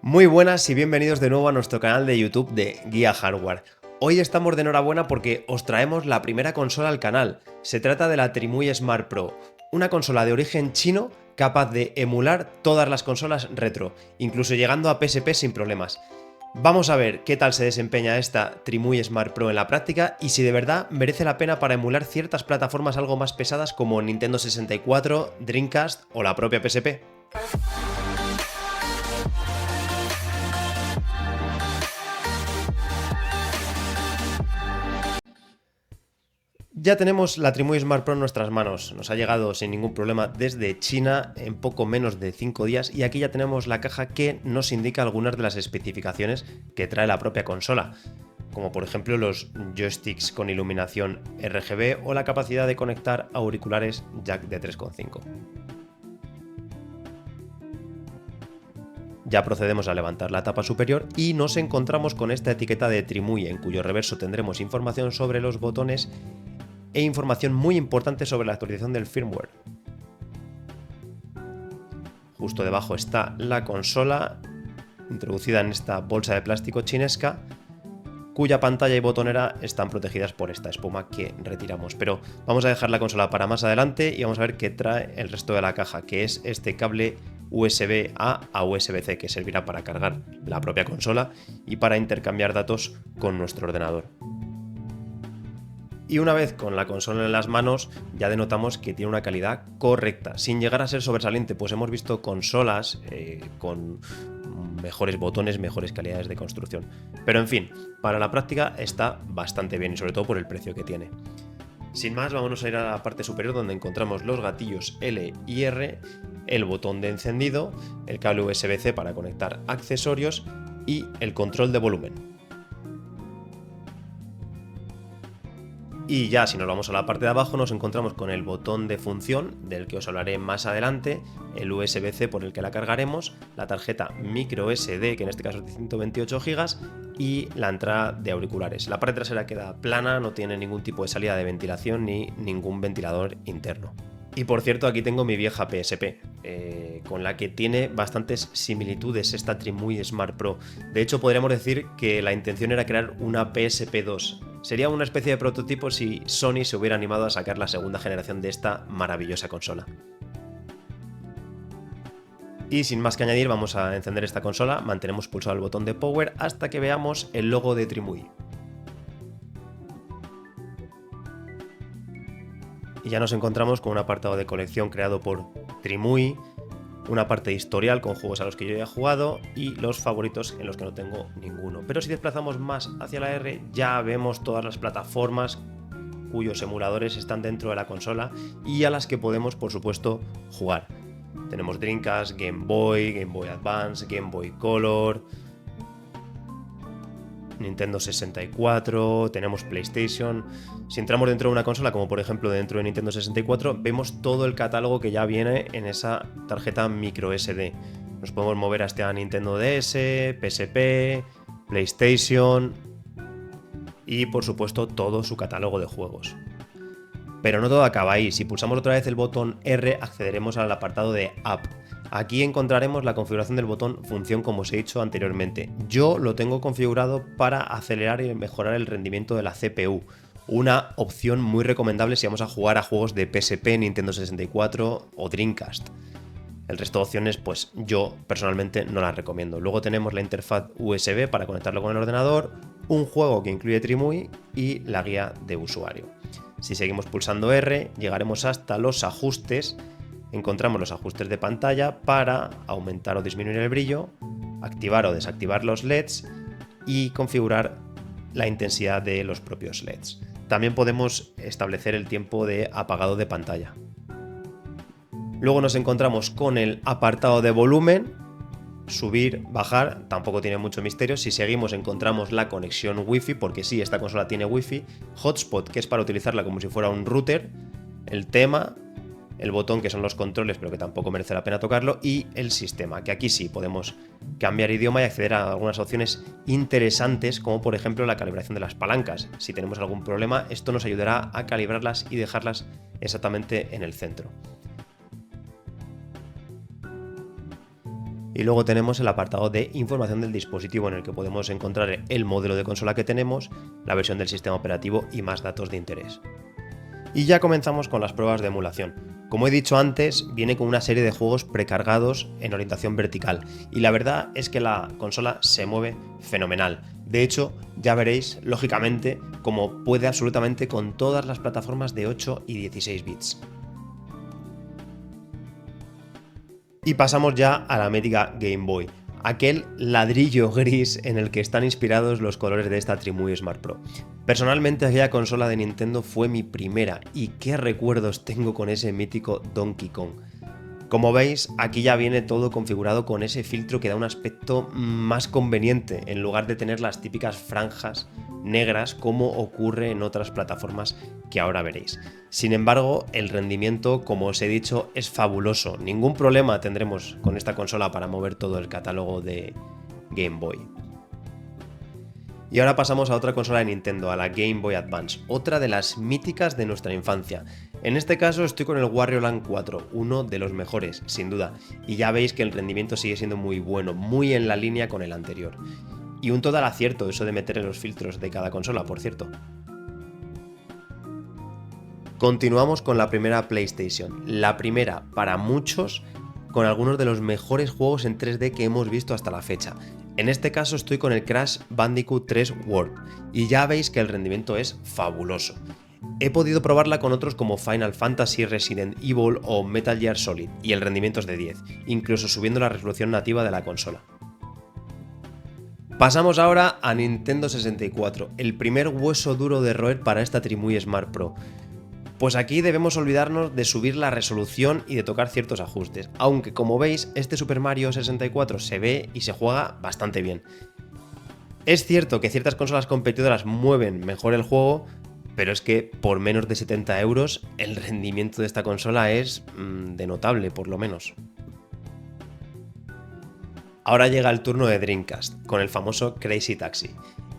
Muy buenas y bienvenidos de nuevo a nuestro canal de YouTube de Guía Hardware. Hoy estamos de enhorabuena porque os traemos la primera consola al canal. Se trata de la Trimui Smart Pro, una consola de origen chino capaz de emular todas las consolas retro, incluso llegando a PSP sin problemas. Vamos a ver qué tal se desempeña esta Trimui Smart Pro en la práctica y si de verdad merece la pena para emular ciertas plataformas algo más pesadas como Nintendo 64, Dreamcast o la propia PSP. Ya tenemos la Trimui Smart Pro en nuestras manos, nos ha llegado sin ningún problema desde China en poco menos de 5 días y aquí ya tenemos la caja que nos indica algunas de las especificaciones que trae la propia consola, como por ejemplo los joysticks con iluminación RGB o la capacidad de conectar auriculares jack de 3,5. Ya procedemos a levantar la tapa superior y nos encontramos con esta etiqueta de Trimui en cuyo reverso tendremos información sobre los botones e información muy importante sobre la actualización del firmware. Justo debajo está la consola, introducida en esta bolsa de plástico chinesca, cuya pantalla y botonera están protegidas por esta espuma que retiramos. Pero vamos a dejar la consola para más adelante y vamos a ver qué trae el resto de la caja, que es este cable USB-A a USB-C que servirá para cargar la propia consola y para intercambiar datos con nuestro ordenador. Y una vez con la consola en las manos ya denotamos que tiene una calidad correcta, sin llegar a ser sobresaliente, pues hemos visto consolas con mejores botones, mejores calidades de construcción. Pero en fin, para la práctica está bastante bien y sobre todo por el precio que tiene. Sin más, vámonos a ir a la parte superior donde encontramos los gatillos L y R, el botón de encendido, el cable USB-C para conectar accesorios y el control de volumen. Y ya si nos vamos a la parte de abajo nos encontramos con el botón de función, del que os hablaré más adelante, el USB-C por el que la cargaremos, la tarjeta microSD, que en este caso es de 128 GB, y la entrada de auriculares. La parte trasera queda plana, no tiene ningún tipo de salida de ventilación ni ningún ventilador interno. Y por cierto, aquí tengo mi vieja PSP, con la que tiene bastantes similitudes esta Trimui Smart Pro. De hecho, podríamos decir que la intención era crear una PSP 2. Sería una especie de prototipo si Sony se hubiera animado a sacar la segunda generación de esta maravillosa consola. Y sin más que añadir, vamos a encender esta consola, mantenemos pulsado el botón de Power hasta que veamos el logo de Trimui. Y ya nos encontramos con un apartado de colección creado por Trimui, una parte de historial con juegos a los que yo ya he jugado y los favoritos en los que no tengo ninguno. Pero si desplazamos más hacia la R ya vemos todas las plataformas cuyos emuladores están dentro de la consola y a las que podemos por supuesto jugar. Tenemos Dreamcast, Game Boy Advance, Game Boy Color, Nintendo 64, tenemos PlayStation. Si entramos dentro de una consola, como por ejemplo dentro de Nintendo 64, vemos todo el catálogo que ya viene en esa tarjeta microSD. Nos podemos mover hasta Nintendo DS, PSP, PlayStation y por supuesto todo su catálogo de juegos. Pero no todo acaba ahí, si pulsamos otra vez el botón R accederemos al apartado de App. Aquí encontraremos la configuración del botón función como os he dicho anteriormente. Yo lo tengo configurado para acelerar y mejorar el rendimiento de la CPU. Una opción muy recomendable si vamos a jugar a juegos de PSP, Nintendo 64 o Dreamcast. El resto de opciones pues yo personalmente no las recomiendo. Luego tenemos la interfaz USB para conectarlo con el ordenador, un juego que incluye Trimui y la guía de usuario. Si seguimos pulsando R llegaremos hasta los ajustes. Encontramos los ajustes de pantalla para aumentar o disminuir el brillo, activar o desactivar los LEDs y configurar la intensidad de los propios LEDs. También podemos establecer el tiempo de apagado de pantalla. Luego nos encontramos con el apartado de volumen, subir, bajar, tampoco tiene mucho misterio. Si seguimos encontramos la conexión Wi-Fi, porque sí, esta consola tiene Wi-Fi, hotspot, que es para utilizarla como si fuera un router, el tema, el botón que son los controles pero que tampoco merece la pena tocarlo y el sistema, que aquí sí podemos cambiar idioma y acceder a algunas opciones interesantes como por ejemplo la calibración de las palancas. Si tenemos algún problema esto nos ayudará a calibrarlas y dejarlas exactamente en el centro. Y Y luego tenemos el apartado de información del dispositivo en el que podemos encontrar el modelo de consola que tenemos, la versión del sistema operativo y más datos de interés. Y ya comenzamos con las pruebas de emulación. Como he dicho antes, viene con una serie de juegos precargados en orientación vertical y la verdad es que la consola se mueve fenomenal. De hecho, ya veréis, lógicamente, cómo puede absolutamente con todas las plataformas de 8 y 16 bits. Y pasamos ya a la mítica Game Boy, aquel ladrillo gris en el que están inspirados los colores de esta Trimui Smart Pro. Personalmente aquella consola de Nintendo fue mi primera y qué recuerdos tengo con ese mítico Donkey Kong. Como veis, aquí ya viene todo configurado con ese filtro que da un aspecto más conveniente en lugar de tener las típicas franjas negras como ocurre en otras plataformas que ahora veréis. Sin embargo, el rendimiento, como os he dicho, es fabuloso. Ningún problema tendremos con esta consola para mover todo el catálogo de Game Boy. Y ahora pasamos a otra consola de Nintendo, a la Game Boy Advance, otra de las míticas de nuestra infancia. En este caso estoy con el Wario Land 4, uno de los mejores, sin duda, y ya veis que el rendimiento sigue siendo muy bueno, muy en la línea con el anterior. Y un total acierto eso de meter en los filtros de cada consola, por cierto. Continuamos con la primera PlayStation, la primera para muchos, con algunos de los mejores juegos en 3D que hemos visto hasta la fecha. En este caso estoy con el Crash Bandicoot 3 Warp y ya veis que el rendimiento es fabuloso. He podido probarla con otros como Final Fantasy, Resident Evil o Metal Gear Solid y el rendimiento es de 10, incluso subiendo la resolución nativa de la consola. Pasamos ahora a Nintendo 64, el primer hueso duro de roer para esta Trimui Smart Pro. Pues aquí debemos olvidarnos de subir la resolución y de tocar ciertos ajustes, aunque como veis este Super Mario 64 se ve y se juega bastante bien. Es cierto que ciertas consolas competidoras mueven mejor el juego, pero es que por menos de 70 euros el rendimiento de esta consola es de notable, por lo menos. Ahora llega el turno de Dreamcast, con el famoso Crazy Taxi,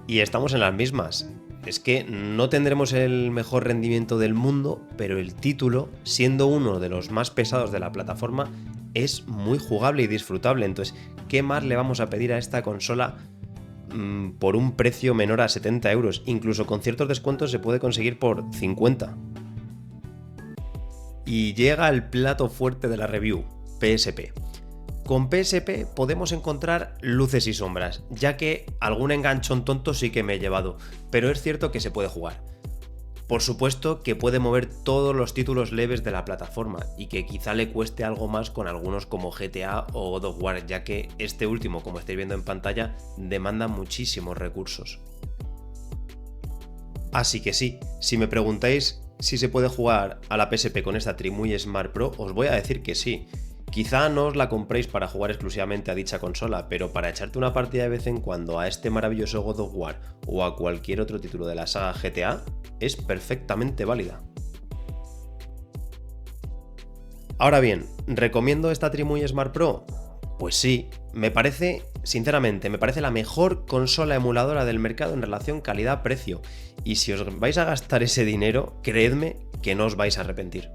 y estamos en las mismas. Es que no tendremos el mejor rendimiento del mundo, pero el título, siendo uno de los más pesados de la plataforma, es muy jugable y disfrutable. Entonces, ¿qué más le vamos a pedir a esta consola por un precio menor a 70 euros? Incluso con ciertos descuentos se puede conseguir por 50. Y llega el plato fuerte de la review, PSP. Con PSP podemos encontrar luces y sombras, ya que algún enganchón tonto sí que me he llevado, pero es cierto que se puede jugar. Por supuesto que puede mover todos los títulos leves de la plataforma y que quizá le cueste algo más con algunos como GTA o God of War, ya que este último, como estáis viendo en pantalla, demanda muchísimos recursos. Así que sí, si me preguntáis si se puede jugar a la PSP con esta Trimui Smart Pro, os voy a decir que sí. Quizá no os la compréis para jugar exclusivamente a dicha consola, pero para echarte una partida de vez en cuando a este maravilloso God of War o a cualquier otro título de la saga GTA, es perfectamente válida. Ahora bien, ¿recomiendo esta Trimui Smart Pro? Pues sí, sinceramente, me parece la mejor consola emuladora del mercado en relación calidad-precio, y si os vais a gastar ese dinero, creedme que no os vais a arrepentir.